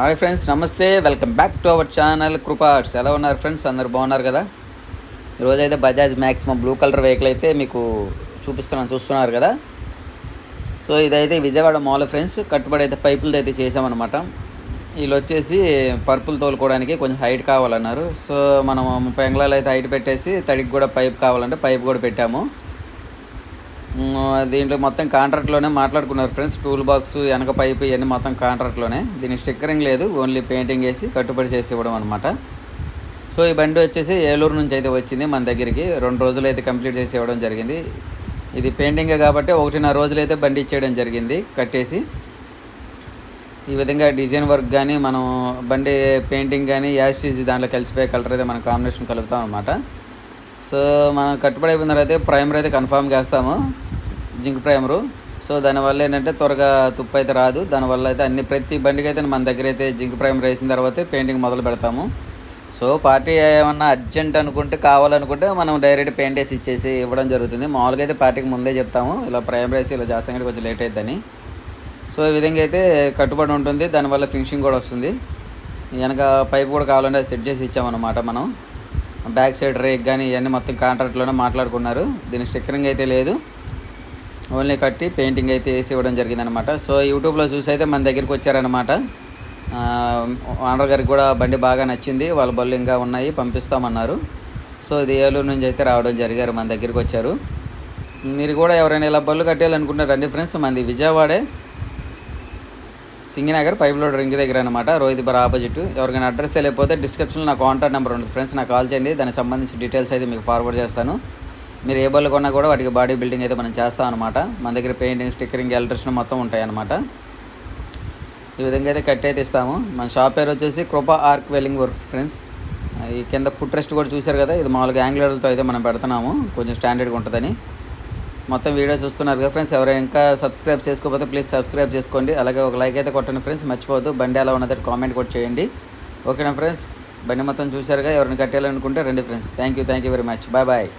Hi friends, నమస్తే. Welcome back to our channel కృపా arts. ఎలా ఉన్నారు ఫ్రెండ్స్? అందరు బాగున్నారు కదా? ఈరోజైతే Bajaj maximum blue colour vehicle అయితే మీకు చూస్తున్నారు కదా. సో ఇదైతే విజయవాడ మాల్ ఫ్రెండ్స్. కట్టుబడి అయితే పైపులతో అయితే చేసామన్నమాట. వీళ్ళు వచ్చేసి పర్పుల్ తోలుకోవడానికి కొంచెం హైట్ కావాలన్నారు. సో మనం 30 అంగుళాలు అయితే హైట్ పెట్టేసి తడికి కూడా పైప్ కావాలంటే పైప్ కూడా పెట్టాము. దీంట్లో మొత్తం కాంట్రాక్ట్లోనే మాట్లాడుకున్నారు ఫ్రెండ్స్. టూల్ బాక్స్, వెనక పైపు ఇవన్నీ మొత్తం కాంట్రాక్ట్లోనే. దీనికి స్టిక్కరింగ్ లేదు, ఓన్లీ పెయింటింగ్ వేసి కట్టుబడి చేసి ఇవ్వడం అనమాట. సో ఈ బండి వచ్చేసి ఏలూరు నుంచి అయితే వచ్చింది మన దగ్గరికి. 2 రోజులు అయితే కంప్లీట్ చేసి ఇవ్వడం జరిగింది. ఇది పెయింటింగే కాబట్టి 1.5 రోజులు అయితే బండి ఇచ్చేయడం జరిగింది కట్టేసి. ఈ విధంగా డిజైన్ వర్క్ కానీ మనం బండి పెయింటింగ్ కానీ యాస్టీజ్ దాంట్లో కలిసిపోయే కలర్ అయితే మనం కాంబినేషన్ కలుపుతాం అనమాట. సో మనం కట్టుబడి అయిపోయిన తర్వాత ప్రైమర్ అయితే కన్ఫామ్గా వేస్తాము, జింక్ ప్రైమరు. సో దానివల్ల ఏంటంటే త్వరగా తుప్పు అయితే రాదు. దానివల్ల అయితే ప్రతి బండికి అయితే మన దగ్గర అయితే జింక్ ప్రైమర్ వేసిన తర్వాతే పెయింటింగ్ మొదలు పెడతాము. సో పార్టీ ఏమన్నా అర్జెంట్ అనుకుంటే, కావాలనుకుంటే మనం డైరెక్ట్ పెయింట్ వేసి ఇచ్చేసి ఇవ్వడం జరుగుతుంది. మామూలుగా అయితే పార్టీకి ముందే చెప్తాము, ఇలా ప్రైమర్ వేసి ఇలా చేస్తాం కానీ కొంచెం లేట్ అవుతుందని. సో ఈ విధంగా అయితే కట్టుబడి ఉంటుంది. దానివల్ల ఫినిషింగ్ కూడా వస్తుంది. వెనక పైప్ కూడా కావాలంటే సెట్ చేసి ఇచ్చామన్నమాట మనం. బ్యాక్ సైడ్ రేక్ కానీ ఇవన్నీ మొత్తం కాంట్రాక్ట్లోనే మాట్లాడుకున్నారు. దీని స్టిక్కరింగ్ అయితే లేదు, ఓన్లీ కట్టి పెయింటింగ్ అయితే వేసి ఇవ్వడం జరిగిందనమాట. సో యూట్యూబ్లో చూసి అయితే మన దగ్గరికి వచ్చారనమాట. ఓనర్ గారికి కూడా బండి బాగా నచ్చింది, వాళ్ళ బళ్ళు ఇంకా ఉన్నాయి పంపిస్తామన్నారు. సో ఇది ఏలూరు నుంచి అయితే రావడం జరిగారు, మన దగ్గరికి వచ్చారు. మీరు కూడా ఎవరైనా ఇలా బళ్ళు కట్టేయాలనుకుంటున్నారు రండి ఫ్రెండ్స్. మనది విజయవాడే, సింగినగర్ పైప్ లోడ్ రింగ్ దగ్గర అనమాట, రోహిత్ బార్ ఆపోజిట్. ఎవరికైనా అడ్రస్ తెలియకపోతే డిస్క్రిప్షన్లో నా కాంటాక్ట్ నెంబర్ ఉంటుంది ఫ్రెండ్స్, నాకు కాల్ చేయండి. దానికి సంబంధించిన డీటెయిల్స్ అయితే మీకు ఫార్వర్డ్ చేస్తాను. మీరు ఏ బళ్ళు కొన్నా కూడా వాటికి బాడీ బిల్డింగ్ అయితే మనం చేస్తాం అనమాట. మన దగ్గర పెయింటింగ్, స్టిక్కరింగ్, ఎలక్ట్రిషన్ మొత్తం ఉంటాయి అన్నమాట. ఈ విధంగా అయితే కట్టి అయితే ఇస్తాము. మన షాప్ పేరు వచ్చేసి కృపా ఆర్క్ వెల్డింగ్ వర్క్స్ ఫ్రెండ్స్. ఈ కింద ఫుట్ రెస్ట్ కూడా చూశారు కదా, ఇది మామూలుగా యాంగులర్లతో అయితే మనం పెడుతున్నాము, కొంచెం స్టాండర్డ్గా ఉంటుందని. మొత్తం వీడియో చూస్తున్నారు కదా ఫ్రెండ్స్. ఎవరైనా ఇంకా సబ్స్క్రైబ్ చేసుకోకపోతే ప్లీజ్ సబ్స్క్రైబ్ చేసుకోండి. అలాగే ఒక లైక్ అయితే కొట్టండి ఫ్రెండ్స్, మర్చిపోవద్దు. బండి ఎలా ఉన్నది కామెంట్ కూడా చేయండి. ఓకేనా ఫ్రెండ్స్? బండి మొత్తం చూశారుగా. ఎవరైనా కట్టేయాలనుకుంటే రండి friends. Thank you very much. Bye.